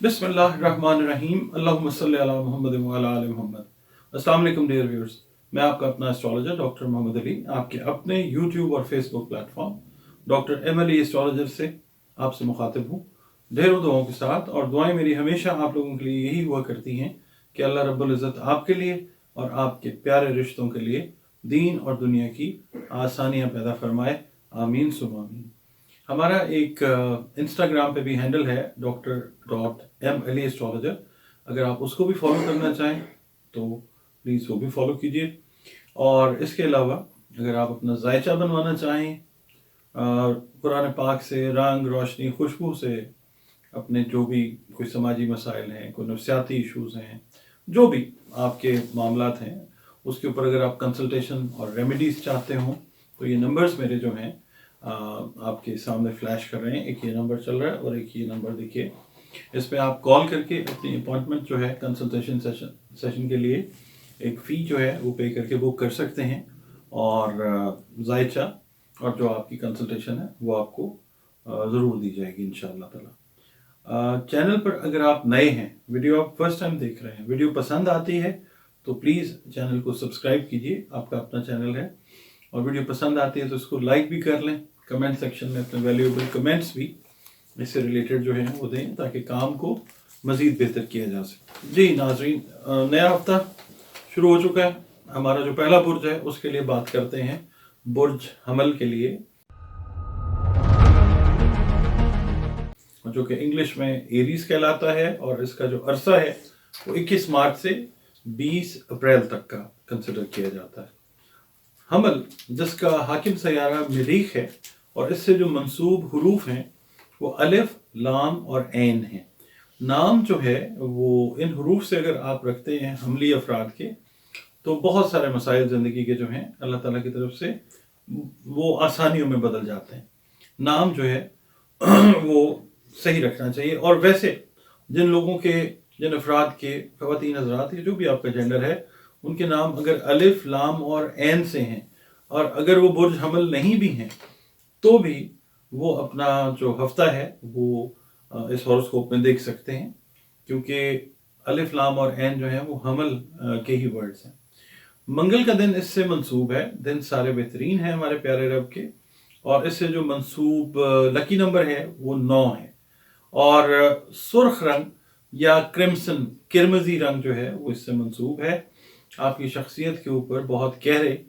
बिस्मिल्लाहिर्रहमानिर्रहीम अल्लाहुम्मा सल्ली अला मुहम्मद व अला आलि मुहम्मद। अस्सलाम वालेकुम डियर व्यूअर्स, मैं आपका अपना एस्ट्रोलॉजर डॉक्टर मोहम्मद अली आपके अपने यूट्यूब और Facebook platform doctor M Ali astrologer से आपसे मुखातिब हूँ ढेरों दुआओं के साथ। और दुआएं मेरी हमेशा आप लोगों के लिए यही हुआ करती हैं कि अल्लाह रब्बुल इज़्ज़त आपके लिए और आपके प्यारे रिश्तों के लिए दीन और दुनिया की आसानियाँ पैदा फरमाए, आमीन सुम्मा आमीन। हमारा एक इंस्टाग्राम पे भी हैंडल है Dr.M.Ali एस्ट्रोलॉजर। अगर आप उसको भी फॉलो करना चाहें तो प्लीज़ वो भी फॉलो कीजिए। और इसके अलावा अगर आप अपना जायचा बनवाना चाहें कुरान पाक से रंग रोशनी खुशबू से अपने जो भी कोई समाजी मसाइल हैं, कोई नफ्सियाती इश्यूज़ हैं, जो भी आपके मामलात हैं, उसके ऊपर अगर आप कंसल्टेशन और रेमेडीज़ चाहते हों तो ये नंबर्स मेरे जो हैं आपके सामने फ्लैश कर रहे हैं। एक ये नंबर चल रहा है और एक ये नंबर देखिए, इस पर आप कॉल करके अपनी अपॉइंटमेंट जो है कंसल्टेशन सेशन के लिए एक फ़ी जो है वो पे करके बुक कर सकते हैं। और जायचा और जो आपकी कंसल्टेशन है वो आपको ज़रूर दी जाएगी इंशाअल्लाह ताला। चैनल पर अगर आप नए हैं, वीडियो आप फर्स्ट टाइम देख रहे हैं, वीडियो पसंद आती है तो प्लीज़ चैनल को सब्सक्राइब कीजिए, आपका अपना चैनल है। और वीडियो पसंद आती है तो इसको लाइक भी कर लें, कमेंट सेक्शन में अपने वैल्यूएबल कमेंट्स भी इससे रिलेटेड जो है वो दें ताकि काम को मज़ीद बेहतर किया जा सके। जी नाज़रीन, नया हफ्ता शुरू हो चुका है। हमारा जो पहला बुर्ज है उसके लिए बात करते हैं, बुर्ज हमल के लिए, जो कि इंग्लिश में एरीज कहलाता है। और इसका जो अरसा है वो 21 मार्च से 20 अप्रैल तक का कंसिडर किया जाता है। हमल जिसका हाकिम सयारा मरीख है और इससे जो मंसूब हरूफ हैं वो अलिफ, लाम और ऐन हैं। नाम जो है वो इन हरूफ से अगर आप रखते हैं हमली अफराद के तो बहुत सारे मसाइल ज़िंदगी के जो हैं अल्लाह ताला की तरफ से वो आसानियों में बदल जाते हैं। नाम जो है वो सही रखना चाहिए। और वैसे जिन लोगों के, जिन अफराद के, ख़वातीन हज़रात या जो भी आपका जेंडर है, उनके नाम अगर अलिफ, लाम और ऐन से हैं और अगर वो बुर्ज हमल नहीं भी हैं तो भी वो अपना जो हफ्ता है वो इस हॉरोस्कोप में देख सकते हैं, क्योंकि अलिफ, लाम और ऐन जो है वो हमल के ही वर्ड्स हैं। मंगल का दिन इससे मंसूब है, दिन सारे बेहतरीन हैं हमारे प्यारे रब के। और इससे जो मंसूब लकी नंबर है वो 9 है। और सुर्ख रंग या क्रिम्सन, किरमजी रंग जो है वो इससे मंसूब है। आपकी शख्सियत के ऊपर बहुत गहरे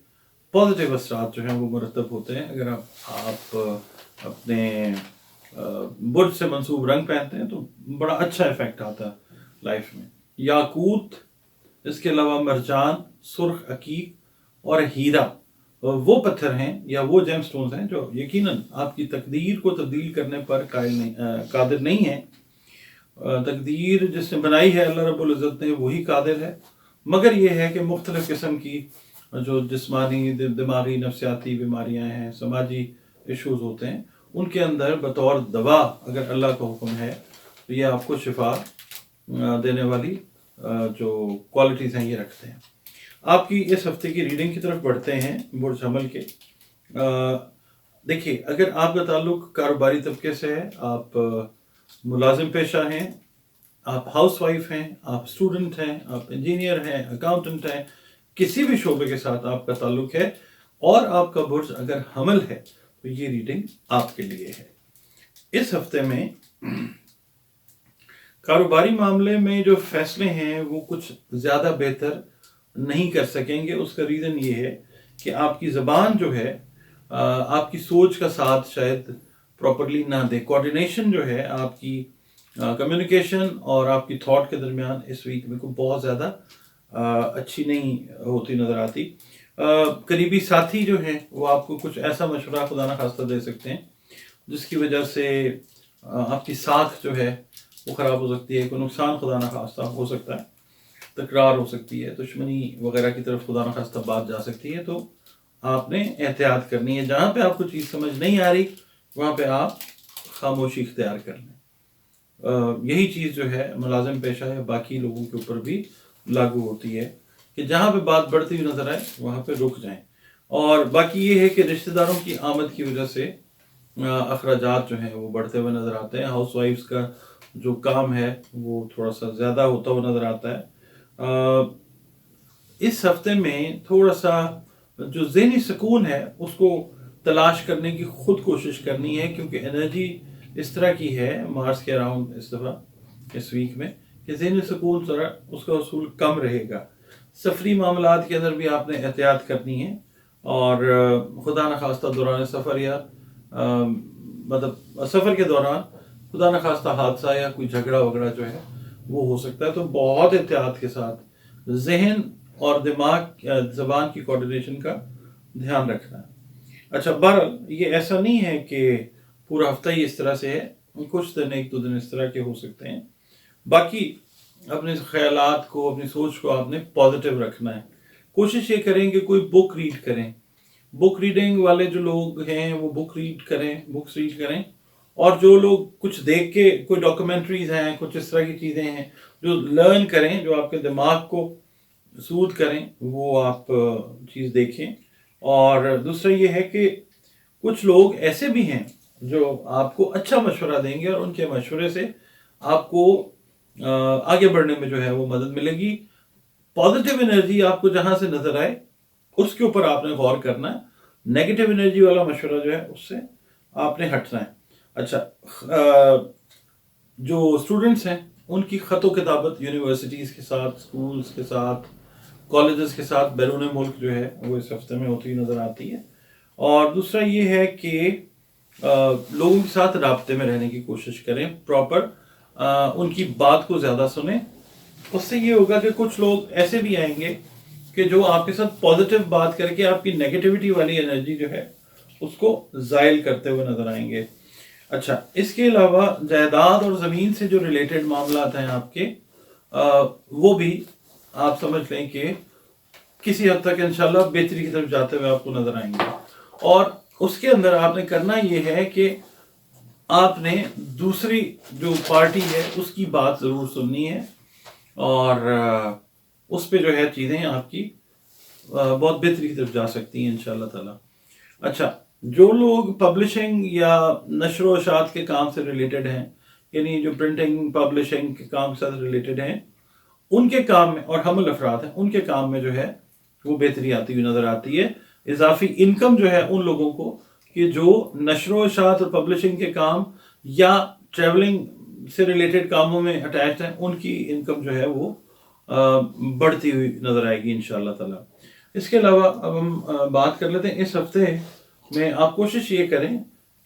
पॉजिटिव असरात जो हैं वो मुरतब होते हैं अगर आप अपने बुर्ज से मंसूब रंग पहनते हैं तो बड़ा अच्छा इफेक्ट आता है लाइफ में। याकूत, इसके अलावा मरजान, सुर्ख अकीक और हीरा वो पत्थर हैं या वो जेम स्टोन्स हैं जो यकीनन आपकी तकदीर को तब्दील करने पर कादिर नहीं है। तकदीर जिसने बनाई है अल्लाह रब्बुल इज़्ज़त ने, वही कादिर है। मगर ये है कि मुख्तलिफ़ किस्म की जो जिस्मानी, दिमागी, नफ्सियाती बीमारियां हैं, समाजी इश्यूज़ होते हैं, उनके अंदर बतौर दवा अगर अल्लाह का हुक्म है तो ये आपको शिफा देने वाली जो क्वालिटीज़ हैं ये रखते हैं। आपकी इस हफ्ते की रीडिंग की तरफ बढ़ते हैं बुर्ज हमल के। देखिए, अगर आपका ताल्लुक कारोबारी तबके से है, आप मुलाजिम पेशा हैं, आप हाउसवाइफ हैं, आप स्टूडेंट हैं, आप इंजीनियर हैं, अकाउंटेंट हैं, किसी भी शोबे के साथ आपका ताल्लुक है और आपका बुर्ज अगर हमल है तो ये रीडिंग आपके लिए है। इस हफ्ते में कारोबारी मामले में जो फैसले हैं वो कुछ ज़्यादा बेहतर नहीं कर सकेंगे। उसका रीज़न ये है कि आपकी ज़बान जो है आपकी सोच का साथ शायद प्रॉपरली ना दे। कोऑर्डिनेशन जो है आपकी कम्युनिकेशन और आपकी थॉट के दरमियान इस वीक में को बहुत ज़्यादा अच्छी नहीं होती नज़र आती। करीबी साथी जो हैं वो आपको कुछ ऐसा मशवरा खुदा ना खास्ता दे सकते हैं जिसकी वजह से आपकी साख जो है वो ख़राब हो सकती है, कोई नुकसान खुदा ना खास्ता हो सकता है, तकरार हो सकती है, दुश्मनी वगैरह की तरफ खुदा ना खास्ता बात जा सकती है। तो आपने एहतियात करनी है। जहाँ पे आपको चीज़ समझ नहीं आ रही वहाँ पे आप खामोशी इख्तियार कर लें। यही चीज़ जो है मुलाजिम पेशा या बाकी लोगों के ऊपर भी लागू होती है कि जहाँ पे बात बढ़ती हुई नज़र आए वहाँ पे रुक जाएं। और बाकी ये है कि रिश्तेदारों की आमद की वजह से अखराजात जो हैं वो बढ़ते हुए नज़र आते हैं। हाउस वाइफ्स का جو کام ہے وہ تھوڑا سا زیادہ ہوتا ہوا نظر آتا ہے. اس ہفتے میں تھوڑا سا جو ذہنی سکون ہے اس کو تلاش کرنے کی خود کوشش کرنی ہے، کیونکہ انرجی اس طرح کی ہے مارس کے اراؤنڈ اس دفعہ اس ویک میں کہ ذہنی سکون ذرا اس کا حصول کم رہے گا. سفری معاملات کے اندر بھی آپ نے احتیاط کرنی ہے، اور خدا نخواستہ دوران سفر یا مطلب سفر کے دوران خدا نخواستہ حادثہ یا کوئی جھگڑا وغیرہ جو ہے وہ ہو سکتا ہے. تو بہت احتیاط کے ساتھ ذہن اور دماغ زبان کی کوارڈینیشن کا دھیان رکھنا ہے. اچھا، بہرحال یہ ایسا نہیں ہے کہ پورا ہفتہ ہی اس طرح سے ہے، کچھ دن ایک دو دن اس طرح کے ہو سکتے ہیں. باقی اپنے خیالات کو، اپنی سوچ کو آپ نے پازیٹیو رکھنا ہے. کوشش یہ کریں کہ کوئی بک ریڈ کریں. بک ریڈنگ والے جو لوگ ہیں وہ بکس ریڈ کریں. اور جو لوگ کچھ دیکھ کے، کوئی ڈاکومنٹریز ہیں، کچھ اس طرح کی چیزیں ہیں جو لرن کریں، جو آپ کے دماغ کو سود کریں، وہ آپ چیز دیکھیں. اور دوسرا یہ ہے کہ کچھ لوگ ایسے بھی ہیں جو آپ کو اچھا مشورہ دیں گے، اور ان کے مشورے سے آپ کو آگے بڑھنے میں جو ہے وہ مدد ملے گی. پازیٹیو انرجی آپ کو جہاں سے نظر آئے اس کے اوپر آپ نے غور کرنا ہے. نیگیٹو انرجی والا مشورہ جو ہے اس سے آپ نے ہٹنا ہے. اچھا، جو اسٹوڈنٹس ہیں ان کی خط و کتابت یونیورسٹیز کے ساتھ، اسکولز کے ساتھ، کالجز کے ساتھ بیرون ملک جو ہے وہ اس ہفتے میں ہوتی نظر آتی ہے. اور دوسرا یہ ہے کہ لوگوں کے ساتھ رابطے میں رہنے کی کوشش کریں، پراپر ان کی بات کو زیادہ سنیں. اس سے یہ ہوگا کہ کچھ لوگ ایسے بھی آئیں گے کہ جو آپ کے ساتھ پازیٹیو بات کر کے آپ کی نیگیٹیوٹی والی انرجی جو ہے اس کو زائل کرتے ہوئے نظر آئیں گے. اچھا، اس کے علاوہ جائیداد اور زمین سے جو ریلیٹڈ معاملات ہیں آپ کے، وہ بھی آپ سمجھ لیں کہ کسی حد تک انشاءاللہ بہتری کی طرف جاتے ہوئے آپ کو نظر آئیں گے. اور اس کے اندر آپ نے کرنا یہ ہے کہ آپ نے دوسری جو پارٹی ہے اس کی بات ضرور سننی ہے، اور اس پہ جو ہے چیزیں آپ کی بہت بہتری کی طرف جا سکتی ہیں انشاءاللہ تعالی. اچھا، جو لوگ پبلشنگ یا نشر و اشاعت کے کام سے ریلیٹڈ ہیں، یعنی جو پرنٹنگ پبلشنگ کے کام سے ریلیٹڈ ہیں، ان کے کام میں، اور حمل افراد ہیں ان کے کام میں جو ہے وہ بہتری آتی ہوئی نظر آتی ہے. اضافی انکم جو ہے ان لوگوں کو کہ جو نشر و اشاعت اور پبلشنگ کے کام یا ٹریولنگ سے ریلیٹڈ کاموں میں اٹیچڈ ہیں، ان کی انکم جو ہے وہ بڑھتی ہوئی نظر آئے گی انشاءاللہ تعالی. اس کے علاوہ اب ہم بات کر لیتے ہیں اس ہفتے میں. آپ کوشش یہ کریں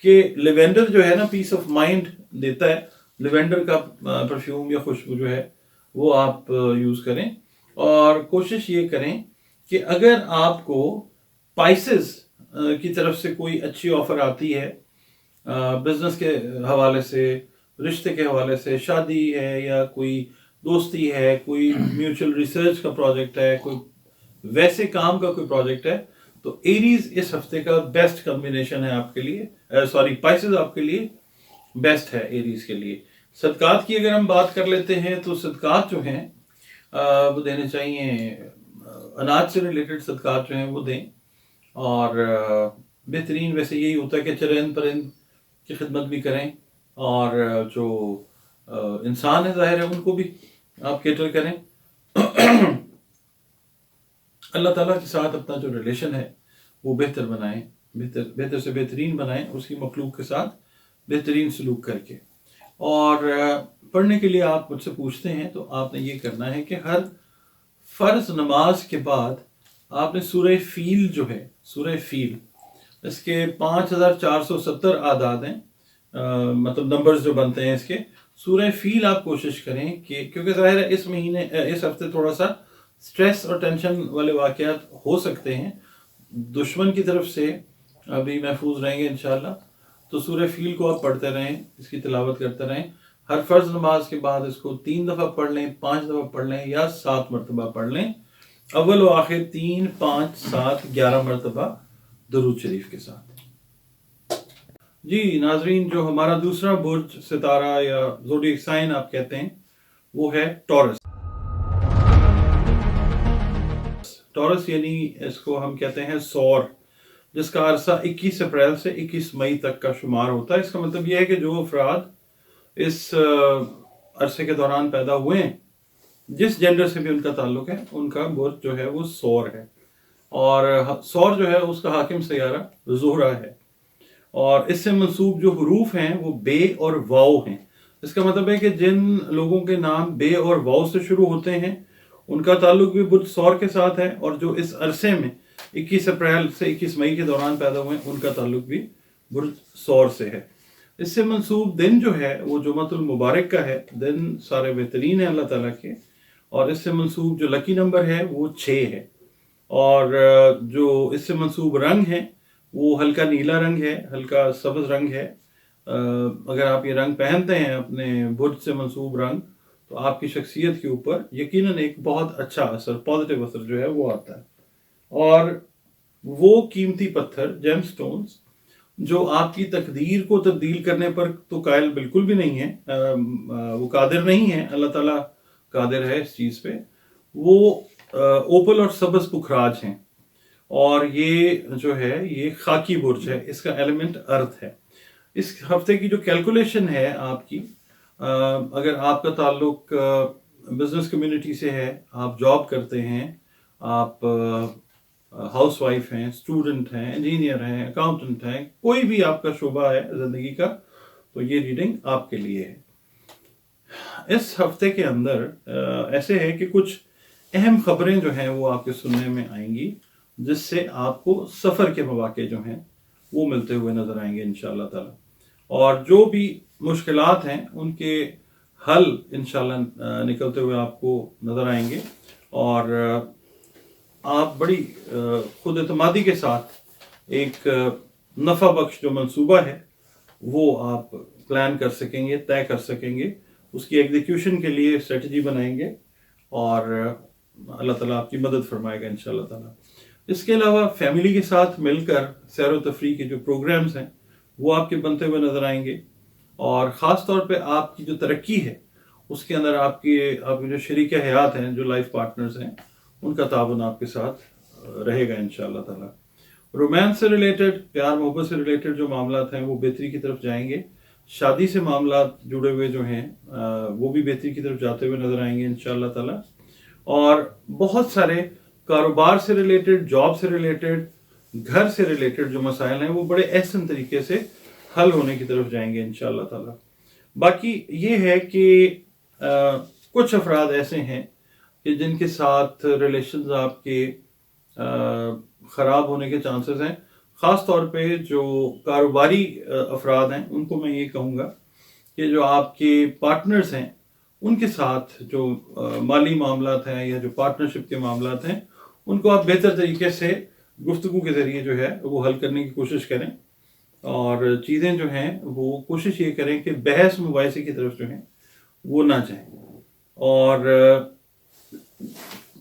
کہ لیوینڈر جو ہے نا پیس آف مائنڈ دیتا ہے، لیوینڈر کا پرفیوم یا خوشبو جو ہے وہ آپ یوز کریں. اور کوشش یہ کریں کہ اگر آپ کو پائسز کی طرف سے کوئی اچھی آفر آتی ہے، بزنس کے حوالے سے، رشتے کے حوالے سے، شادی ہے یا کوئی دوستی ہے، کوئی میوچل ریسرچ کا پروجیکٹ ہے، کوئی ویسے کام کا کوئی پروجیکٹ ہے، تو ایریز اس ہفتے کا بیسٹ کمبینیشن ہے آپ کے لیے. پائسز آپ کے لیے بیسٹ ہے ایریز کے لیے. صدقات کی اگر ہم بات کر لیتے ہیں تو صدقات جو ہیں وہ دینے چاہیے، اناج سے ریلیٹڈ صدقات جو ہیں وہ دیں. اور بہترین ویسے یہی ہوتا ہے کہ چرند پرند کی خدمت بھی کریں، اور جو انسان ہے ظاہر ہے ان کو بھی آپ کیٹر کریں. اللہ تعالیٰ کے ساتھ اپنا جو ریلیشن ہے وہ بہتر بنائیں، بہتر سے بہترین بنائیں، اس کی مخلوق کے ساتھ بہترین سلوک کر کے. اور پڑھنے کے لیے آپ مجھ سے پوچھتے ہیں تو آپ نے یہ کرنا ہے کہ ہر فرض نماز کے بعد آپ نے سورہ فیل جو ہے، سورہ فیل، اس کے 5470 اعداد ہیں، مطلب نمبرز جو بنتے ہیں اس کے. سورہ فیل آپ کوشش کریں کہ، کیونکہ ظاہر ہے اس ہفتے تھوڑا سا سٹریس اور ٹینشن والے واقعات ہو سکتے ہیں، دشمن کی طرف سے ابھی محفوظ رہیں گے انشاءاللہ. تو سورہ فیل کو آپ پڑھتے رہیں، اس کی تلاوت کرتے رہیں. ہر فرض نماز کے بعد اس کو 3 دفعہ پڑھ لیں، 5 دفعہ پڑھ لیں، یا 7 مرتبہ پڑھ لیں. اول و آخر 3، 5، 7، 11 مرتبہ درود شریف کے ساتھ. جی ناظرین، جو ہمارا دوسرا برج ستارہ یا زوڈیک سائن آپ کہتے ہیں وہ ہے ٹورس. ٹورس یعنی اس کو ہم کہتے ہیں سور، جس کا عرصہ 21 اپریل سے 21 مئی تک کا شمار ہوتا ہے. اس کا مطلب یہ ہے کہ جو افراد اس अरसे के दौरान पैदा हुए हैं, जिस जेंडर से भी उनका ताल्लुक है, उनका बुर्ज जो है वो सौर है। और सौर जो है उसका हाकिम सैयारा ज़ोहरा है। और इससे मंसूब जो हरूफ हैं वो बे और वाओ हैं। इसका मतलब है कि जिन लोगों के नाम बे और वाओ से शुरू होते हैं उनका ताल्लुक भी बुर्ज सौर के साथ है, और जो इस अरसे में 21 अप्रैल से 21 मई के दौरान पैदा हुए हैं उनका ताल्लुक भी बुर्ज सौर से है। इससे मंसूब दिन जो है वो जुमअतुल मुबारक का है। दिन सारे बेहतरीन है अल्लाह ताला के। और इससे मंसूब जो लकी नंबर है वो 6 है। और जो इससे मंसूब रंग है वो हल्का नीला रंग है, हल्का सब्ज रंग है। अगर आप ये रंग पहनते हैं अपने बुर्ज से मंसूब रंग, तो आपकी शख्सियत के ऊपर यकीनन एक बहुत अच्छा असर, पॉजिटिव असर जो है वो आता है। और वो कीमती पत्थर जेमस्टोन्स जो आपकी तकदीर को तब्दील करने पर तो कायल बिल्कुल भी नहीं है, वो कादिर नहीं है, अल्लाह ताला कादिर है इस चीज़ पे। वो ओपल और सब्ज पुखराज हैं। और ये जो है ये खाकी बुर्ज है, इसका एलिमेंट अर्थ है। इस हफ्ते की जो कैलकुलेशन है आपकी, अगर आपका ताल्लुक बिजनेस कम्युनिटी से है, आप जॉब करते हैं, आप हाउस वाइफ हैं, स्टूडेंट हैं, इंजीनियर हैं, अकाउंटेंट हैं, कोई भी आपका शोबा है ज़िंदगी का, तो ये रीडिंग आपके लिए है। इस हफ्ते के अंदर ऐसे है कि कुछ अहम खबरें जो हैं वो आपके सुनने में आएंगी, जिससे आपको सफ़र के मौके जो हैं वो मिलते हुए नज़र आएंगे इंशाअल्लाह ताला। और जो भी मुश्किलात हैं उनके हल इंशाअल्लाह निकलते हुए आपको नज़र आएंगे। और आप बड़ी खुद एतमादी के साथ एक नफ़ा बख्श जो मंसूबा है वो आप प्लान कर सकेंगे, तय कर सकेंगे, उसकी एग्जीक्यूशन के लिए स्ट्रेटजी बनाएंगे, और अल्लाह ताला आपकी मदद फरमाएगा इंशाअल्लाह ताला। इसके अलावा फैमिली के साथ मिलकर सैर व तफरीह के जो प्रोग्राम्स हैं वो आपके बनते हुए नज़र आएंगे। और ख़ास तौर पे आपकी जो तरक्की है उसके अंदर आपके जो शरीक हयात हैं, जो लाइफ पार्टनर्स हैं, उनका ताबन आपके साथ रहेगा इंशाअल्लाह ताला। रोमांस से रिलेटेड, प्यार मोहब्बत से रिलेटेड जो मामलात हैं वो बेहतरी की तरफ जाएंगे। शादी से मामलात जुड़े हुए जो हैं वो भी बेहतरी की तरफ जाते हुए नज़र आएंगे इंशाअल्लाह ताला। और बहुत सारे कारोबार से रिलेटेड, जॉब से रिलेटेड, घर से रिलेटेड जो मसाइल हैं वो बड़े एहसन तरीके से हल होने की तरफ जाएंगे इंशाअल्लाह ताला। बाकी ये है कि कुछ अफराद ऐसे हैं कि जिनके साथ रिलेशंस आपके ख़राब होने के चांसेस हैं। ख़ास तौर पे जो कारोबारी अफराद हैं उनको मैं ये कहूँगा कि जो आपके पार्टनर्स हैं उनके साथ जो माली मामलात हैं या जो पार्टनरशिप के मामलात हैं उनको आप बेहतर तरीके से गुफ्तगू के ज़रिए जो है वो हल करने की कोशिश करें। और चीज़ें जो हैं वो कोशिश ये करें कि बहस मुबाहिसे की तरफ जो है वो ना जाएं। और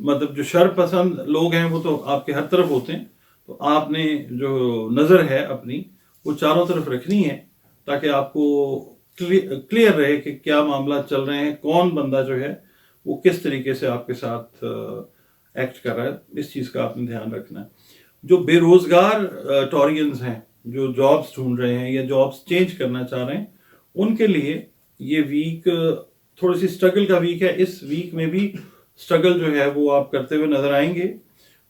मतलब जो शर पसंद लोग हैं वो तो आपके हर तरफ होते हैं, तो आपने जो नज़र है अपनी वो चारों तरफ रखनी है, ताकि आपको क्लियर रहे कि क्या मामला चल रहे हैं, कौन बंदा जो है वो किस तरीके से आपके साथ एक्ट कर रहा है। इस चीज़ का आपने ध्यान रखना है। जो बेरोज़गार टॉरियंस हैं, जो जॉब्स ढूंढ रहे हैं या जॉब्स चेंज करना चाह रहे हैं, उनके लिए ये वीक थोड़ी सी स्ट्रगल का वीक है। इस वीक में भी स्ट्रगल जो है वो आप करते हुए नज़र आएंगे,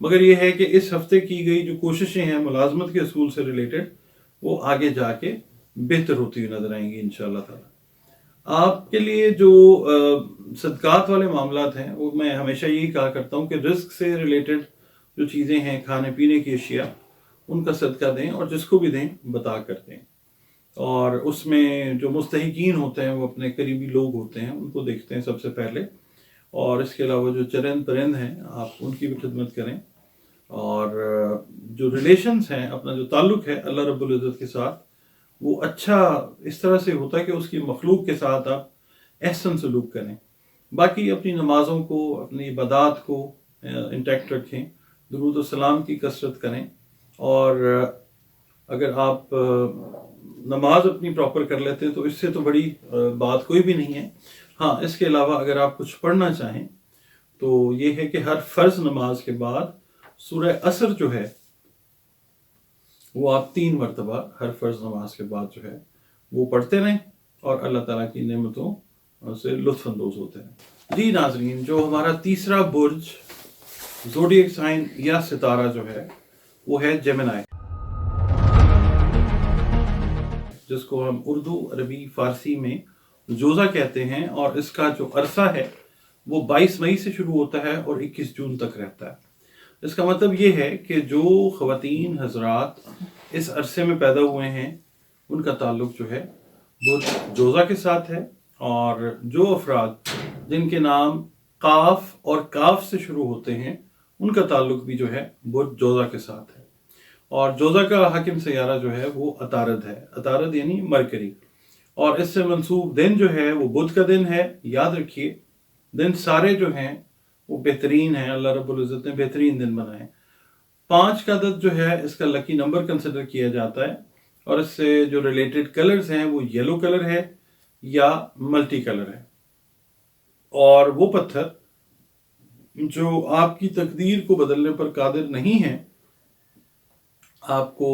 मगर ये है कि इस हफ्ते की गई जो कोशिशें हैं मुलाजमत के असूल से रिलेटेड वो आगे जाके बेहतर होती हुई नज़र आएंगी इंशाअल्लाह ताला। आपके लिए जो सदकात वाले मामलात हैं वो मैं हमेशा यही कहा करता हूँ कि रिस्क से रिलेटेड जो चीज़ें हैं, खाने पीने की अशिया, उनका सदका दें, और जिसको भी दें बता कर दें। और उसमें जो मुस्तहिकीन होते हैं वो अपने करीबी लोग होते हैं, उनको देखते हैं सबसे पहले। और इसके अलावा जो चरंद परिंद हैं आप उनकी भी खिदमत करें। और जो रिलेशंस हैं, अपना जो ताल्लुक़ है अल्लाह रब्बुल इज़्ज़त के साथ, वो अच्छा इस तरह से होता है कि उसकी मखलूक के साथ आप एहसन सलूक करें। बाकी अपनी नमाज़ों को, अपनी इबादत को इंटैक्ट रखें, दुरूद और सलाम की कसरत करें। और अगर आप नमाज अपनी प्रॉपर कर लेते हैं तो इससे तो बड़ी बात कोई भी नहीं है। हाँ, इसके अलावा अगर आप कुछ पढ़ना चाहें तो ये है कि हर फ़र्ज़ नमाज के बाद सूरह असर जो है वो आप 3 मरतबा हर फ़र्ज़ नमाज के बाद जो है वो पढ़ते रहें, और अल्लाह ताला की नेमतों से लुत्फ अंदोज होते हैं। जी नाजरीन, जो हमारा तीसरा बुर्ज ज़ोडिएक साइन या सितारा जो है वो है जेमिनी, जिसको हम उर्दू, अरबी, फारसी में जोज़ा कहते हैं। और इसका जो अरसा है वो 22 मई से शुरू होता है और 21 जून तक रहता है। इसका मतलब ये है कि जो ख़वातीन हजरात इस अरसे में पैदा हुए हैं उनका ताल्लुक जो है बुर्ज जोज़ा के साथ है, और जो अफराद जिनके नाम काफ और काफ से शुरू होते हैं उनका ताल्लुक भी जो है बुर्ज जोज़ा के साथ है। और जोज़ा का हाकिम सयारा जो है वो अतारद है, अतारद यानी मरकरी, और इससे मंसूब दिन जो है वो बुध का दिन है। याद रखिए, दिन सारे जो हैं वो बेहतरीन है, अल्लाह रब्बुल इज़्ज़त ने बेहतरीन दिन बनाए। 5 का अदद जो है इसका लकी नंबर कंसिडर किया जाता है, और इससे जो रिलेटेड कलर्स हैं वो येलो कलर है या मल्टी कलर है। और वो पत्थर जो आपकी तकदीर को बदलने पर कादिर नहीं है, आपको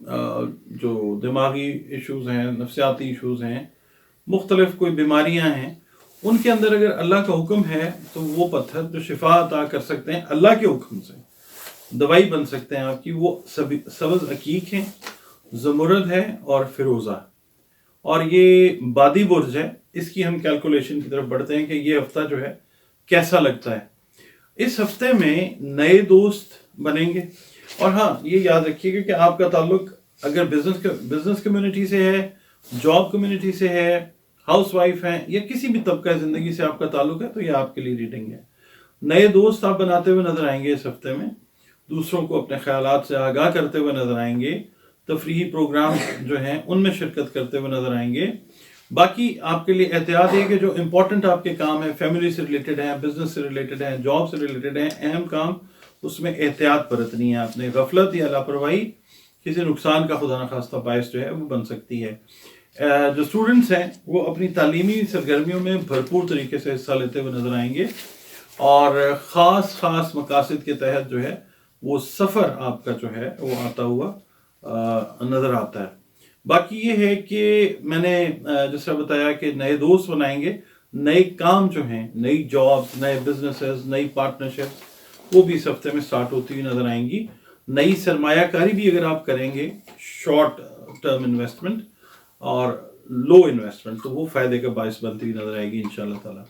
जो दिमागी इश्यूज हैं, नफ्सियाती इश्यूज हैं, मुख्तलिफ कोई बीमारियां हैं, उनके अंदर अगर अल्लाह का हुक्म है तो वो पत्थर जो शिफा अता कर सकते हैं अल्लाह के हुक्म से, दवाई बन सकते हैं आपकी, वो सभी सबज अकीक हैं, ज़मुरद है और फिरोज़ा। और ये बादी बुर्ज है। इसकी हम कैलकुलेशन की तरफ बढ़ते हैं कि ये हफ्ता जो है कैसा लगता है। इस हफ्ते में नए दोस्त बनेंगे, और हाँ ये याद रखिएगा कि आपका ताल्लुक अगर बिजनेस कम्युनिटी से है, जॉब कम्युनिटी से है, हाउस वाइफ हैं, या किसी भी तबका ज़िंदगी से आपका ताल्लुक है, तो ये आपके लिए रीडिंग है। नए दोस्त आप बनाते हुए नजर आएंगे इस हफ्ते में, दूसरों को अपने ख्यालात से आगाह करते हुए नजर आएंगे, तफरीही प्रोग्राम जो हैं उनमें शिरकत करते हुए नजर आएंगे। बाकी आपके लिए एहतियात है कि जो इम्पोर्टेंट आपके काम है, फैमिली से रिलेटेड हैं, बिजनेस से रिलेटेड हैं, जॉब से रिलेटेड हैं, अहम काम, उसमें एहतियात बरतनी है आपने। गफलत या लापरवाही किसी नुकसान का खुदा न खास्ता बायस जो है वो बन सकती है। जो स्टूडेंट्स हैं वो अपनी तालीमी सरगर्मियों में भरपूर तरीके से हिस्सा लेते हुए नजर आएंगे, और ख़ास मकासद के तहत जो है वो सफ़र आपका जो है वो आता हुआ नज़र आता है। बाकी ये है कि मैंने जिस तरह बताया कि नए दोस्त बनाएंगे, नए काम जो हैं, नई जॉब्स, नए बिजनेसेस, नई पार्टनरशिप्स, वो भी इस हफ्ते में स्टार्ट होती हुई नजर आएंगी। नई सरमायाकारी भी अगर आप करेंगे, शॉर्ट टर्म इन्वेस्टमेंट और लो इन्वेस्टमेंट, तो वो फायदे का बायस बनती हुई नजर आएगी इंशाल्लाह ताला।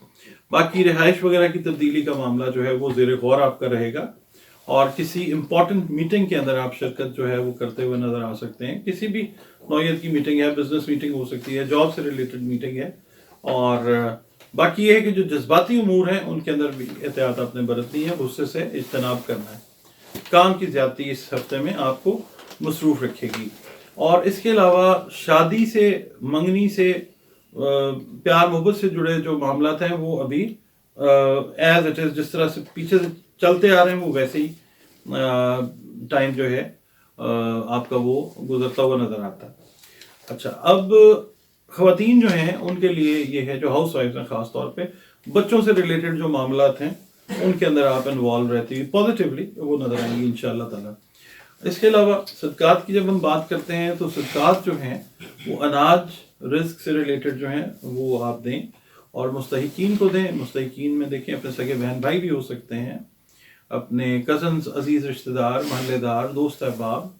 बाकी रिहाइश वगैरह की तब्दीली का मामला जो है वो ज़ेर गौर आपका रहेगा, और किसी इंपॉर्टेंट मीटिंग के अंदर आप शिरकत जो है वो करते हुए नजर आ सकते हैं। किसी भी नौयत की मीटिंग है, बिजनेस मीटिंग हो सकती है, जॉब से रिलेटेड मीटिंग है। और बाकी ये है कि जो जज्बाती उमूर हैं उनके अंदर भी एहतियात आपने बरतनी है, गुस्से से इज्तनाब करना है। काम की ज्यादती इस हफ्ते में आपको मसरूफ रखेगी। और इसके अलावा शादी से, मंगनी से, प्यार मोहब्बत से जुड़े जो मामलात हैं वो अभी एज इट इज़ जिस तरह से पीछे से चलते आ रहे हैं वो वैसे ही टाइम जो है आपका वो गुजरता हुआ नजर आता है। अच्छा, अब ख़वातीन जो हैं उनके लिए ये है, जो हाउस वाइफ हैं, ख़ास तौर पे बच्चों से रिलेटेड जो मामलात हैं उनके अंदर आप इन्वॉल्व रहती हुई पॉजिटिवली वो नजर आएंगी इंशाअल्लाह ताला। इसके अलावा सदकात की जब हम बात करते हैं तो सदकात जो हैं वो अनाज, रिस्क से रिलेटेड जो हैं वो आप दें, और मुस्तहिकीन को दें। मुस्तहिकीन में देखें, अपने सगे बहन भाई भी हो सकते हैं, अपने कज़न्स, अजीज़ रिश्तेदार, महल्लेदार, दोस्त अहबाब,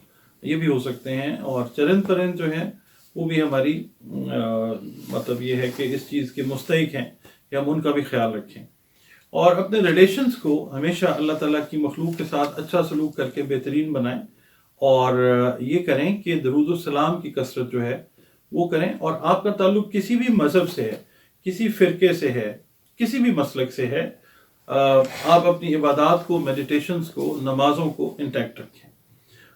ये भी हो सकते हैं। और चरन परन जो हैं वो भी हमारी मतलब ये है कि इस चीज़ के मुस्तहिक हैं कि हम उनका भी ख्याल रखें। और अपने रिलेशंस को हमेशा अल्लाह ताला की मखलूक के साथ अच्छा सलूक करके बेहतरीन बनाएं, और ये करें कि दरूद सलाम की कसरत जो है वो करें। और आपका ताल्लुक किसी भी मज़हब से है, किसी फ़िरके से है, किसी भी मसलक से है, आप अपनी इबादत को, मेडिटेशंस को, नमाज़ों को इंटैक्ट रखें।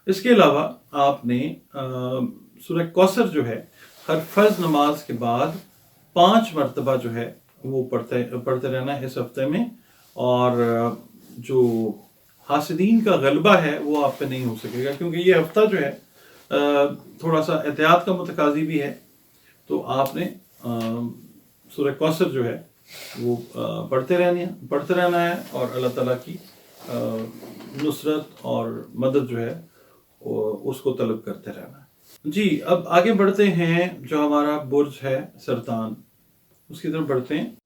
इसके अलावा आपने सूरह कौसर जो है हर फ़र्ज़ नमाज के बाद 5 मरतबा जो है वो पढ़ते रहना है इस हफ्ते में। और जो हासिदीन का गलबा है वो आप पे नहीं हो सकेगा, क्योंकि ये हफ्ता जो है थोड़ा सा एहतियात का मुतकाज़ी भी है। तो आपने सूरह कौसर जो है वो पढ़ते रहना है, और अल्लाह ताला की नुसरत और मदद जो है उसको तलब करते रहना है। जी, अब आगे बढ़ते हैं। जो हमारा बुर्ज है सरतान, उसकी तरफ बढ़ते हैं।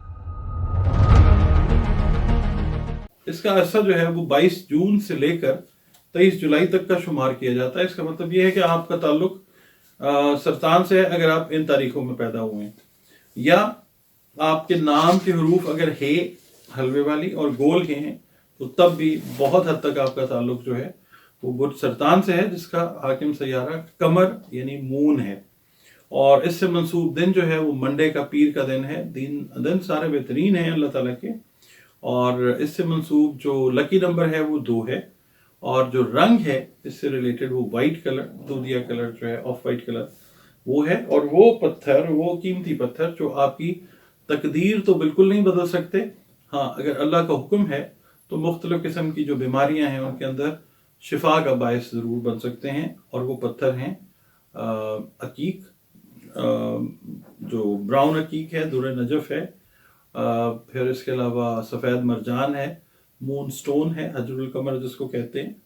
इसका अरसा जो है वो 22 जून से लेकर 23 जुलाई तक का शुमार किया जाता है। इसका मतलब ये है कि आपका ताल्लुक सरतान से है अगर आप इन तारीखों में पैदा हुए हैं, या आपके नाम के हरूफ अगर हे हलवे वाली और गोल के हैं तो तब भी बहुत हद तक आपका ताल्लुक जो है वो बुर्ज सरतान से है, जिसका हाकिम सैयारा कमर यानी मून है। और इससे मंसूब दिन जो है वो मंडे का पीर का दिन है। दिन सारे बेहतरीन हैं अल्लाह ताला के। और इससे मंसूब जो लकी नंबर है वो 2 है। और जो रंग है इससे रिलेटेड वो वाइट कलर, दूधिया कलर जो है, ऑफ वाइट कलर वो है। और वो पत्थर, वो कीमती पत्थर जो आपकी तकदीर तो बिल्कुल नहीं बदल सकते, हाँ अगर अल्लाह का हुक्म है तो मुख्तलिफ किस्म की जो बीमारियां हैं उनके अंदर शिफा का बायस ज़रूर बन सकते हैं। और वो पत्थर हैं अकीक, जो ब्राउन अकीक है, दुर नजफ है, फिर इसके अलावा सफ़ेद मरजान है, मून स्टोन है, हजरुल कमर जिसको कहते हैं।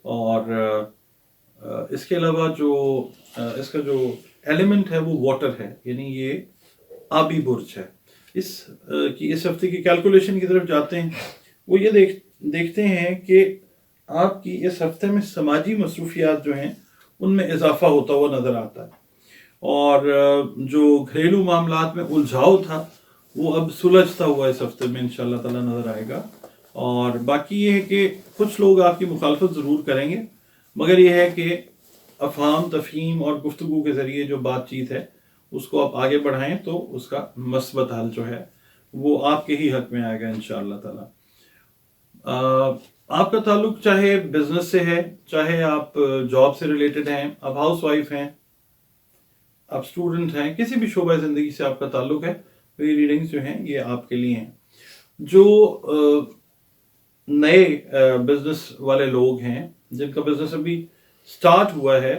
और इसके अलावा जो इसका जो एलिमेंट है वो वाटर है, यानी ये आबी बुर्ज है। इस हफ्ते की कैलकुलेशन की तरफ जाते हैं। वो ये देखते हैं कि आपकी इस हफ्ते में समाजी मसरूफियात जो हैं उनमें इजाफा होता हुआ नज़र आता है। और जो घरेलू मामलात में उलझाव था वो अब सुलझता हुआ इस हफ्ते में इंशाअल्लाह ताला नज़र आएगा। और बाकी ये है कि कुछ लोग आपकी मुखालफत ज़रूर करेंगे, मगर ये है कि अफहाम तफहीम और गुफ्तगू के ज़रिए जो बातचीत है उसको आप आगे बढ़ाएं तो उसका मस्बत हल जो है वो आपके ही हक में आएगा इंशाअल्लाह ताला। आपका ताल्लुक चाहे बिजनेस से है, चाहे आप जॉब से रिलेटेड हैं, आप हाउस वाइफ हैं, आप स्टूडेंट हैं, किसी भी शोबा ज़िंदगी से आपका ताल्लुक है तो ये रीडिंग्स जो हैं ये आपके लिए हैं। जो नए बिजनेस वाले लोग हैं जिनका बिजनेस अभी स्टार्ट हुआ है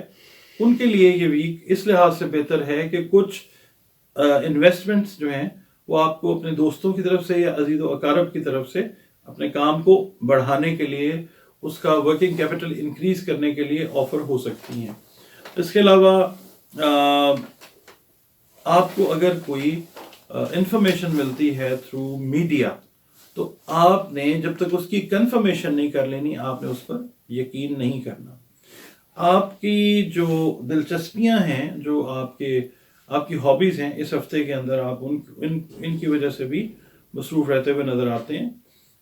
उनके लिए ये वीक इस लिहाज से बेहतर है कि कुछ इन्वेस्टमेंट्स जो हैं वो आपको अपने दोस्तों की तरफ से या अजीज़ व अकारब की तरफ से अपने काम को बढ़ाने के लिए, उसका वर्किंग कैपिटल इंक्रीज करने के लिए ऑफर हो सकती हैं। इसके अलावा आपको अगर कोई इंफॉर्मेशन मिलती है थ्रू मीडिया तो आपने जब तक उसकी कंफर्मेशन नहीं कर लेनी, आपने उस पर यकीन नहीं करना। आपकी जो दिलचस्पियां हैं, जो आपकी हॉबीज़ हैं, इस हफ्ते के अंदर आप इनकी वजह से भी मसरूफ़ रहते हुए नज़र आते हैं।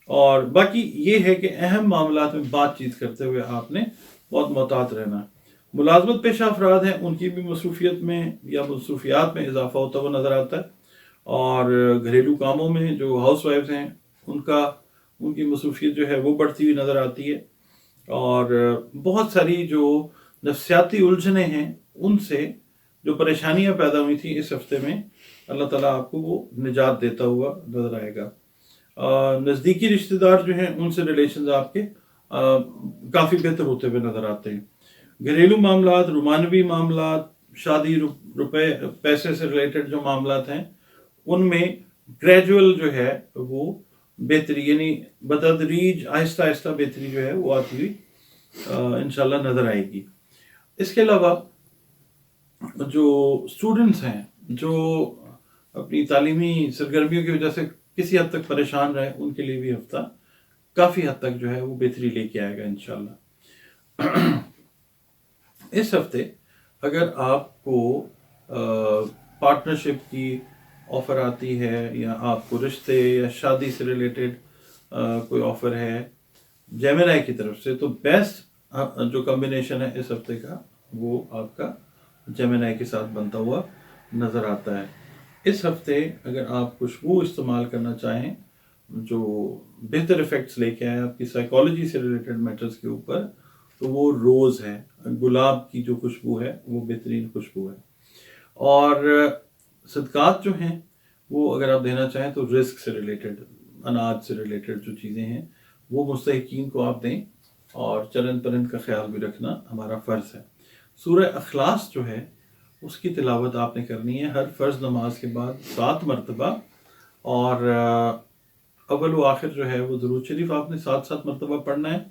और बाकी ये है कि अहम मामलात में बातचीत करते हुए आपने बहुत मोहतात रहना। मुलाजमत पेशा अफराद हैं उनकी भी मसरूफियत में या मसरूफियात में इजाफा होता हुआ नज़र आता है। और घरेलू कामों में जो हाउस वाइफ्स हैं उनकी मसरूफियत जो है वो बढ़ती हुई नज़र आती है। और बहुत सारी जो नफ्सियाती उलझने हैं उनसे जो परेशानियां पैदा हुई थी इस हफ्ते में, अल्लाह ताला आपको वो निजात देता हुआ नज़र आएगा। नज़दीकी रिश्तेदार जो हैं उनसे रिलेशंस आपके काफ़ी बेहतर होते हुए नज़र आते हैं। घरेलू मामलात, रुमानवी मामलात, शादी, रुपए पैसे से रिलेटेड जो मामलात हैं उनमें ग्रेजुअल जो है वो बेहतरी, यानी बतदरीज आहिस्ता आहिस्ता बेहतरी जो है वो आती हुई इंशाल्लाह नज़र आएगी। इसके अलावा जो स्टूडेंट्स हैं जो अपनी तालीमी सरगर्मियों की वजह से किसी हद तक परेशान रहे, उनके लिए भी हफ्ता काफ़ी हद तक जो है वो बेहतरी लेके आएगा इंशाल्लाह। इस हफ्ते अगर आपको पार्टनरशिप की ऑफ़र आती है या आपको रिश्ते या शादी से रिलेटेड कोई ऑफ़र है जेमिनी की तरफ से, तो बेस्ट जो कॉम्बिनेशन है इस हफ्ते का वो आपका जेमिनी के साथ बनता हुआ नज़र आता है। इस हफ्ते अगर आप खुशबू इस्तेमाल करना चाहें जो बेहतर इफ़ेक्ट्स लेके आए आपकी साइकोलॉजी से रिलेटेड मैटर्स के ऊपर, तो वो रोज़ है, गुलाब की जो खुशबू है वो बेहतरीन खुशबू है। और सदक़ात जो हैं वो अगर आप देना चाहें तो रिस्क से रिलेटेड, अनाज से रिलेटेड जो चीज़ें हैं वो मुस्तहिकीन को आप दें। और चलन पलन का ख्याल भी रखना हमारा फ़र्ज़ है। सूरह अखलास जो है उसकी तिलावत आपने करनी है हर फ़र्ज़ नमाज के बाद 7 मरतबा। और अव्वल व आखिर जो है वो दुरूद शरीफ आपने 7-7 मरतबा पढ़ना है।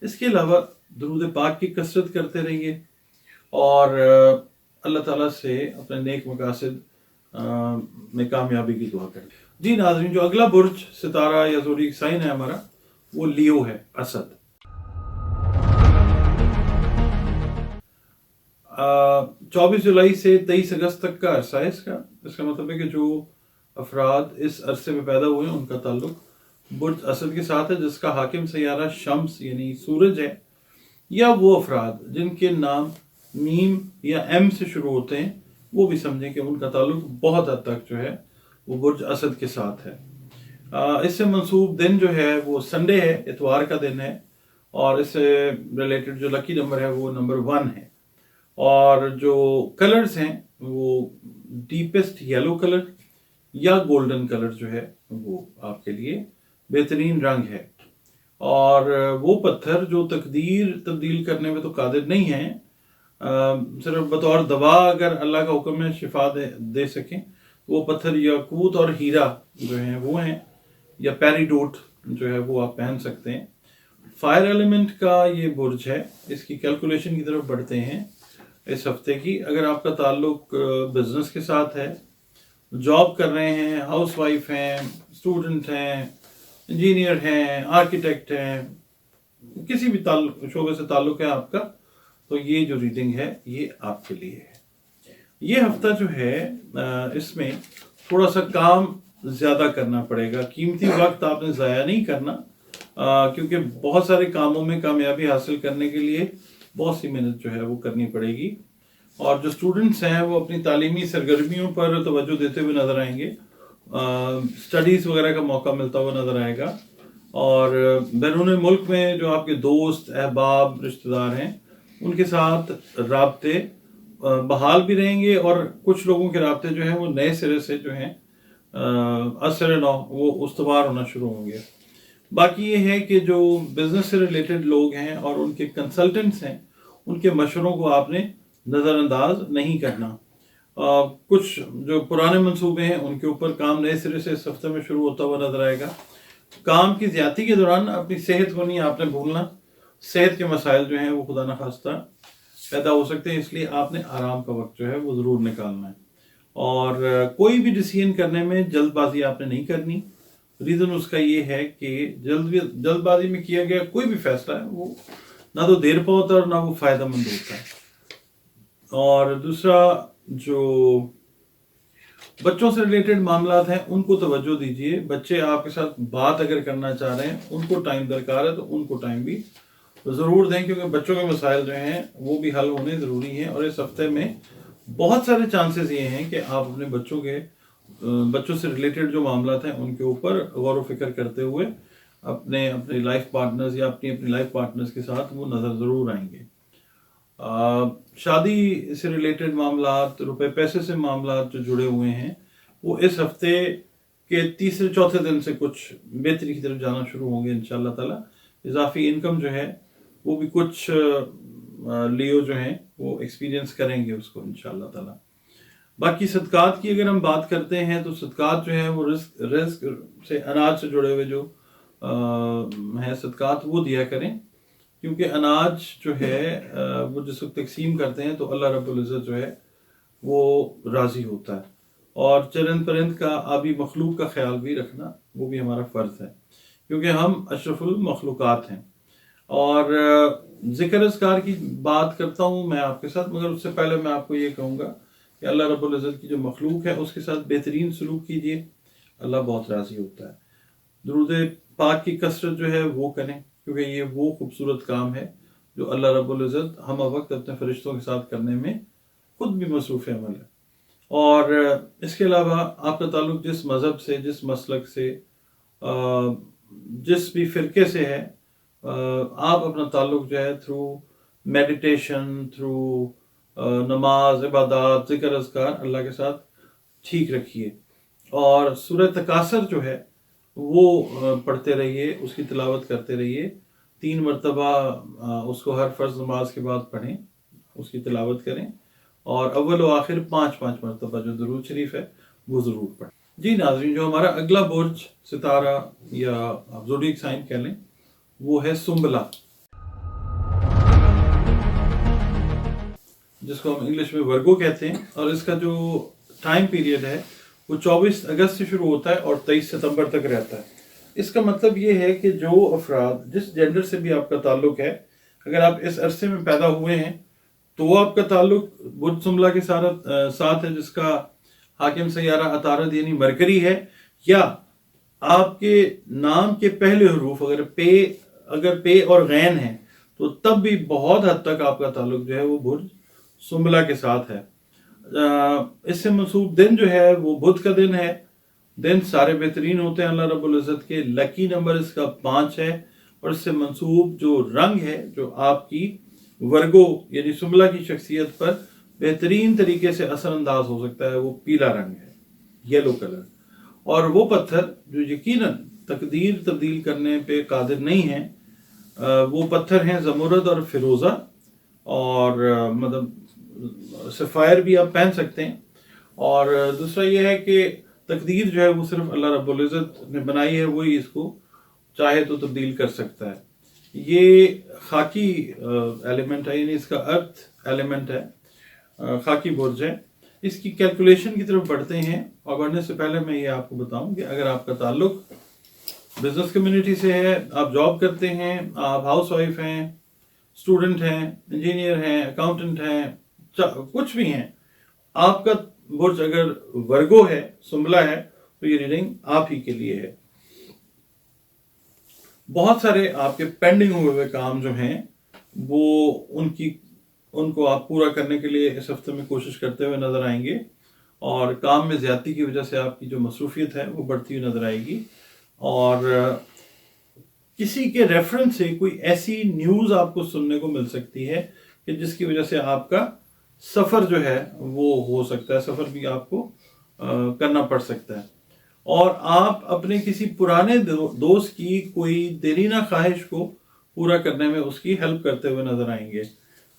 इसके अलावा दुरूद पाक की कसरत करते रहिए और अल्लाह ताला से अपने नेक मकासद में कामयाबी की दुआ करें। जी नाज़रीन, जो अगला बुर्ज सितारा या ज़ोडिएक साइन है हमारा, वो लियो है, असद। 24 जुलाई से 23 अगस्त तक का अरसा है इसका। इसका मतलब है कि जो अफराद इस अरसे में पैदा हुए हैं उनका ताल्लुक बुर्ज असद के साथ है, जिसका हाकिम सैयारा शम्स यानी सूरज है, या वो अफराद जिनके नाम मीम या एम से शुरू होते हैं, वो भी समझें कि उनका ताल्लुक बहुत हद तक जो है वो बुर्ज असद के साथ है। इससे मंसूब दिन जो है वो संडे है, इतवार का दिन है, और इससे रिलेटेड जो लकी नंबर है वो नंबर 1 है। और जो कलर्स हैं वो डीपेस्ट येलो कलर या गोल्डन कलर जो है वो आपके लिए बेहतरीन रंग है। और वो पत्थर जो तकदीर तब्दील करने में तो कादिर नहीं है, सिर्फ बतौर दवा अगर अल्लाह का हुक्म है शिफा दे सकें, वो पत्थर याकूत और हीरा जो है वो हैं, या पेरिडोट जो है वो आप पहन सकते हैं। फायर एलिमेंट का ये बुर्ज है। इसकी कैलकुलेशन की तरफ बढ़ते हैं इस हफ्ते की। अगर आपका ताल्लुक बिजनेस के साथ है, जॉब कर रहे हैं, हाउस वाइफ हैं, स्टूडेंट हैं, इंजीनियर हैं, आर्किटेक्ट हैं, किसी भी शोबे से ताल्लुक है आपका, तो ये जो रीडिंग है ये आपके लिए है। ये हफ्ता जो है इसमें थोड़ा सा काम ज़्यादा करना पड़ेगा। कीमती वक्त आपने ज़ाया नहीं करना, क्योंकि बहुत सारे कामों में कामयाबी हासिल करने के लिए बहुत सी मेहनत जो है वो करनी पड़ेगी। और जो स्टूडेंट्स हैं वो अपनी तालीमी सरगर्मियों पर तवज्जो देते हुए नज़र आएंगे, स्टडीज़ वगैरह का मौका मिलता हुआ नज़र आएगा। और बैरून मुल्क में जो आपके दोस्त, अहबाब, रिश्तेदार हैं, उनके साथ राब्ते बहाल भी रहेंगे, और कुछ लोगों के राब्ते जो हैं वो नए सिरे से जो हैं असर नौ वो उस्तवार होना शुरू होंगे। बाकी ये है कि जो बिज़नेस से रिलेटेड लोग हैं और उनके कंसल्टेंट्स हैं, उनके मशवरों को आपने नज़रअंदाज नहीं करना। कुछ जो पुराने मंसूबे हैं उनके ऊपर काम नए सिरे से इस हफ्ते में शुरू होता हुआ नजर आएगा। काम की ज्यादती के दौरान अपनी सेहत को नहीं आपने भूलना। सेहत के मसाइल जो हैं वो खुदा न खास्ता पैदा हो सकते हैं, इसलिए आपने आराम का वक्त जो है वो ज़रूर निकालना है। और कोई भी डिसीजन करने में जल्दबाजी आपने नहीं करनी। रीज़न उसका ये है कि जल्दबाजी में किया गया कोई भी फैसला है वो ना तो देर पर होता है और ना वो फ़ायदेमंद होता है। और दूसरा, जो बच्चों से रिलेटेड मामलात हैं उनको तवज्जो दीजिए। बच्चे आपके साथ बात अगर करना चाह रहे हैं, उनको टाइम दरकार है तो उनको टाइम भी ज़रूर दें, क्योंकि बच्चों के मसाइल जो हैं वो भी हल होने ज़रूरी हैं। और इस हफ्ते में बहुत सारे चांसेस ये हैं कि आप अपने बच्चों से रिलेटेड जो मामलात हैं उनके ऊपर गौर व फिक्र करते हुए अपने लाइफ पार्टनर्स या अपनी लाइफ पार्टनर्स के साथ वो नज़र ज़रूर आएंगे। शादी से रिलेटेड मामलात, रुपए पैसे से मामलात जो जुड़े हुए हैं वो इस हफ्ते के तीसरे चौथे दिन से कुछ बेहतरी की तरफ जाना शुरू होंगे इंशाल्लाह ताला। इजाफी इनकम जो है वो भी कुछ लियो जो हैं वो एक्सपीरियंस करेंगे उसको इंशाल्लाह ताला। बाकी सदकात की अगर हम बात करते हैं तो सदकात जो है वो रिस्क से, अनाज से जुड़े हुए जो हैं सदकात वो दिया करें, क्योंकि अनाज जो है वो जिस वक्त तकसीम करते हैं तो अल्लाह रब्बुल इज़्ज़त जो है वो राज़ी होता है। और चरंद परिंद का, आबी मखलूक का ख्याल भी रखना वो भी हमारा फ़र्ज़ है, क्योंकि हम अशरफुल मखलूक़ात हैं। और ज़िक्र अज़कार की बात करता हूँ मैं आपके साथ, मगर उससे पहले मैं आपको ये कहूँगा कि अल्लाह रब्बुल इज़्ज़त की जो मखलूक है उसके साथ बेहतरीन सलूक कीजिए, अल्लाह बहुत राज़ी होता है। दुरूद पाक की कसरत जो है वो करें, क्योंकि ये वो खूबसूरत काम है जो अल्लाह रब्बुल इज़्ज़त हम वक्त अपने फरिश्तों के साथ करने में खुद भी मसरूफ़ अमल है। और इसके अलावा आपका ताल्लुक जिस मज़हब से, जिस मसलक से, जिस भी फ़िरके से है, आप अपना ताल्लुक जो है थ्रू मेडिटेशन, थ्रू नमाज, इबादत, ज़िक्र अज़कार अल्लाह के साथ ठीक रखिए। और सूरह तकासर जो है वो पढ़ते रहिए, उसकी तिलावत करते रहिए। 3 मरतबा उसको हर फ़र्ज़ नमाज के बाद पढ़ें, उसकी तिलावत करें। और अव्वल व आखिर 5-5 मरतबा जो दुरूद शरीफ है वो ज़रूर पढ़ें। जी नाज़रीन, जो हमारा अगला बुर्ज, सितारा या आप ज़ोडिएक साइन कह लें, वो है सुंबला, जिसको हम इंग्लिश में वर्गो कहते हैं। और इसका जो टाइम पीरियड है वो 24 अगस्त से शुरू होता है और 23 सितंबर तक रहता है। इसका मतलब ये है कि जो अफराद जिस जेंडर से भी आपका ताल्लुक है, अगर आप इस अरसे में पैदा हुए हैं तो आपका ताल्लुक बुर्ज सुमला के साथ है, जिसका हाकिम सैयारा अतारद यानी मरकरी है, या आपके नाम के पहले हरूफ अगर पे और गैन है तो तब भी बहुत हद तक आपका ताल्लुक जो है वो बुर्ज सुमला के साथ है। इससे मंसूब दिन जो है वो बुध का दिन है। दिन सारे बेहतरीन होते हैं अल्लाह रब्बुल इज़्ज़त के। लकी नंबर इसका 5 है और इससे मंसूब जो रंग है जो आपकी वर्गो यानी सुमला की शख्सियत पर बेहतरीन तरीके से असरअंदाज हो सकता है, वो पीला रंग है, येलो कलर। और वो पत्थर जो यकीनन तकदीर तब्दील करने पे कादिर नहीं है, वो पत्थर हैं ज़मुरद और फिरोज़ा, और मतलब सफ़ायर भी आप पहन सकते हैं। और दूसरा ये है कि तकदीर जो है वो सिर्फ अल्लाह रब्बुल इज़्ज़त ने बनाई है, वही इसको चाहे तो तब्दील कर सकता है। ये खाकी एलिमेंट है, यानी इसका अर्थ एलिमेंट है, खाकी बुर्ज है। इसकी कैलकुलेशन की तरफ बढ़ते हैं, और बढ़ने से पहले मैं ये आपको बताऊं कि अगर आपका ताल्लुक बिजनेस कम्युनिटी से है, आप जॉब करते हैं, आप हाउस वाइफ हैं, स्टूडेंट हैं, इंजीनियर हैं, अकाउंटेंट हैं, कुछ भी हैं, आपका बुर्ज अगर वर्गो है, सुमला है, तो ये रीडिंग आप ही के लिए है। बहुत सारे आपके पेंडिंग हुए काम जो हैं वो उनको आप पूरा करने के लिए इस हफ्ते में कोशिश करते हुए नजर आएंगे, और काम में ज्यादती की वजह से आपकी जो मसरूफियत है वो बढ़ती हुई नजर आएगी। और किसी के रेफरेंस से कोई ऐसी न्यूज़ आपको सुनने को मिल सकती है कि जिसकी वजह से आपका सफ़र जो है वो हो सकता है, सफ़र भी आपको करना पड़ सकता है। और आप अपने किसी पुराने दोस्त की कोई देरीना ख्वाहिश को पूरा करने में उसकी हेल्प करते हुए नजर आएंगे।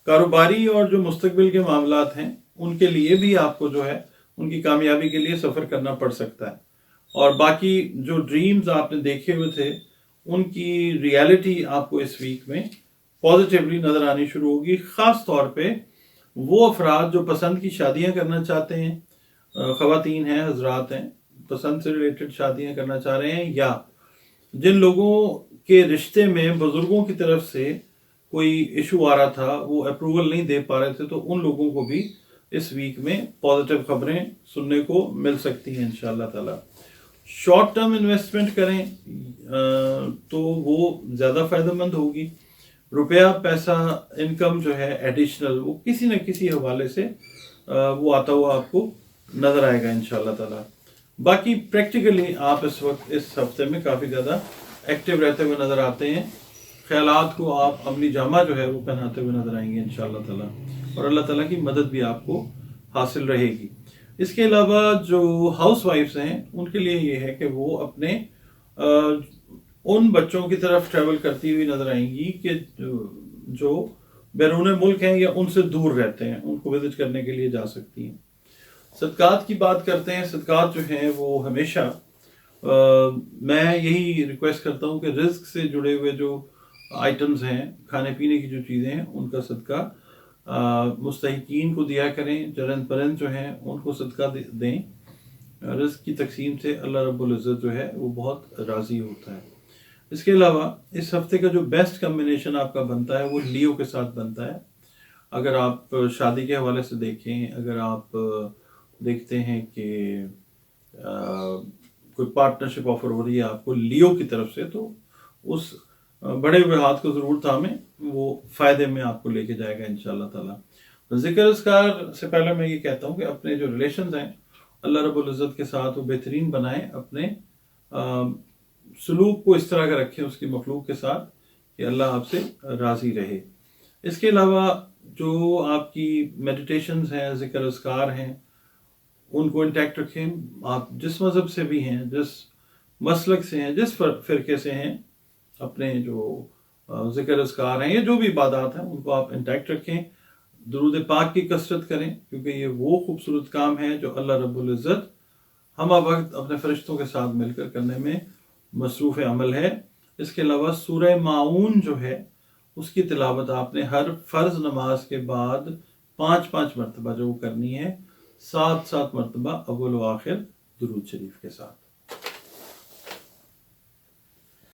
कारोबारी और जो मुस्तकबिल के मामलात हैं उनके लिए भी आपको जो है उनकी कामयाबी के लिए सफ़र करना पड़ सकता है। और बाकी जो ड्रीम्स आपने देखे हुए थे उनकी रियलिटी आपको इस वीक में पॉजिटिवली नज़र आनी शुरू होगी। ख़ास तौर पे वो अफराद जो पसंद की शादियां करना चाहते हैं, ख़वातीन हैं, हजरात हैं, पसंद से रिलेटेड शादियां करना चाह रहे हैं, या जिन लोगों के रिश्ते में बुजुर्गों की तरफ से कोई इशू आ रहा था, वो अप्रूवल नहीं दे पा रहे थे, तो उन लोगों को भी इस वीक में पॉजिटिव खबरें सुनने को मिल सकती हैं इंशाअल्लाह ताला। शॉर्ट टर्म इन्वेस्टमेंट करें तो वो ज़्यादा फायदेमंद होगी। रुपया पैसा इनकम जो है एडिशनल वो किसी न किसी हवाले से वो आता हुआ आपको नज़र आएगा इंशाअल्लाह ताला। बाकी प्रैक्टिकली आप इस वक्त इस हफ्ते में काफ़ी ज़्यादा एक्टिव रहते हुए नज़र आते हैं। ख्यालात को आप अमली जामा जो है वो पहनाते हुए नज़र आएंगे इंशाअल्लाह ताला, और अल्लाह ताला की मदद भी आपको हासिल रहेगी। इसके अलावा जो हाउस वाइफ्स हैं उनके लिए ये है कि वो अपने उन बच्चों की तरफ ट्रैवल करती हुई नज़र आएंगी कि जो बैरून मुल्क हैं या उनसे दूर रहते हैं, उनको विजिट करने के लिए जा सकती हैं। सदकात की बात करते हैं। सदकात जो हैं वो हमेशा मैं यही रिक्वेस्ट करता हूँ कि रिस्क से जुड़े हुए जो आइटम्स हैं, खाने पीने की जो चीज़ें हैं, उनका सदका मुस्तहिकीन को दिया करें। जरन परन जो हैं उनको सदका दें। रिस्क की तकसीम से अल्लाह रब्बुल इज़्ज़त जो है वो बहुत राज़ी होता है। इसके अलावा इस हफ्ते का जो बेस्ट कम्बिनेशन आपका बनता है वो लियो के साथ बनता है। अगर आप शादी के हवाले से देखें, अगर आप देखते हैं कि कोई पार्टनरशिप ऑफर हो रही है आपको लियो की तरफ से, तो उस बड़े हुए हाथ को ज़रूर थामें, वो फ़ायदे में आपको लेके जाएगा इंशाअल्लाह ताला। ज़िक्र अस्कार से पहले मैं ये कहता हूँ कि अपने जो रिलेशंस हैं अल्लाह रब्बुल इज़्ज़त के साथ वो बेहतरीन बनाएं। अपने सलूक को इस तरह का रखें उसकी मखलूक के साथ कि अल्लाह आपसे राज़ी रहे। इसके अलावा जो आपकी मेडिटेशंस हैं, ज़िक्र अस्कार हैं, उनको इंटैक्ट रखें। आप जिस मज़हब से भी हैं, जिस मसलक से हैं, जिस फ़िरके से हैं, अपने जो ज़िक्र अस्कार हैं या जो भी इबादत हैं उनको आप इंटैक्ट रखें। दुरूद पाक की कसरत करें, क्योंकि ये वो खूबसूरत काम है जो अल्लाह रब्बुल इज़्ज़त हम वक्त अपने फरिश्तों के साथ मिलकर करने में मसरूफ़ अमल है। इसके अलावा सूरह माऊन जो है उसकी तिलावत आपने हर फ़र्ज़ नमाज के बाद 5-5 मरतबा जो करनी है। 7 مرتبہ اول و آخر درود شریف کے ساتھ.